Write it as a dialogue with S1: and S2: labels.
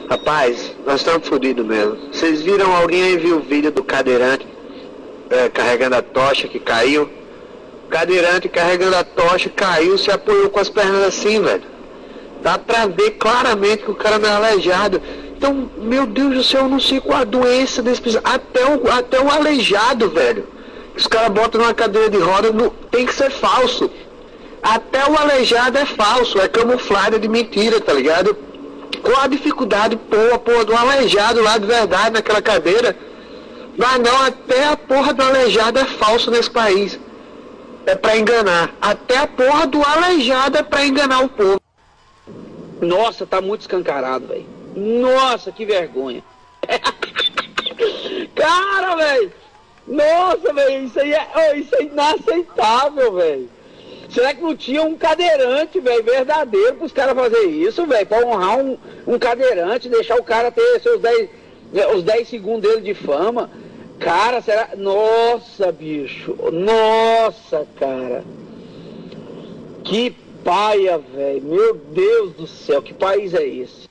S1: Rapaz, nós estamos fodidos mesmo. Vocês viram, alguém aí viu o vídeo do cadeirante carregando a tocha que caiu? O cadeirante carregando a tocha, caiu, se apoiou com as pernas assim, velho. Dá pra ver claramente que o cara não é aleijado. Então, meu Deus do céu, eu não sei qual a doença desse pessoal. Até o aleijado, velho. Os caras botam numa cadeira de roda, tem que ser falso. Até o aleijado é falso, é camuflado de mentira, tá ligado? Qual a dificuldade, porra do aleijado lá de verdade naquela cadeira? Mas não, até a porra do aleijado é falso nesse país. É pra enganar. Até a porra do aleijado é pra enganar o povo.
S2: Nossa, tá muito escancarado, velho. Nossa, que vergonha. Cara, velho. Nossa, velho, isso é inaceitável, velho. Será que não tinha um cadeirante, velho, verdadeiro pros caras fazerem isso, velho? Pra honrar um cadeirante, deixar o cara ter os 10 segundos dele de fama. Cara, será... Nossa, bicho. Nossa, cara. Que paia, velho. Meu Deus do céu, que país é esse?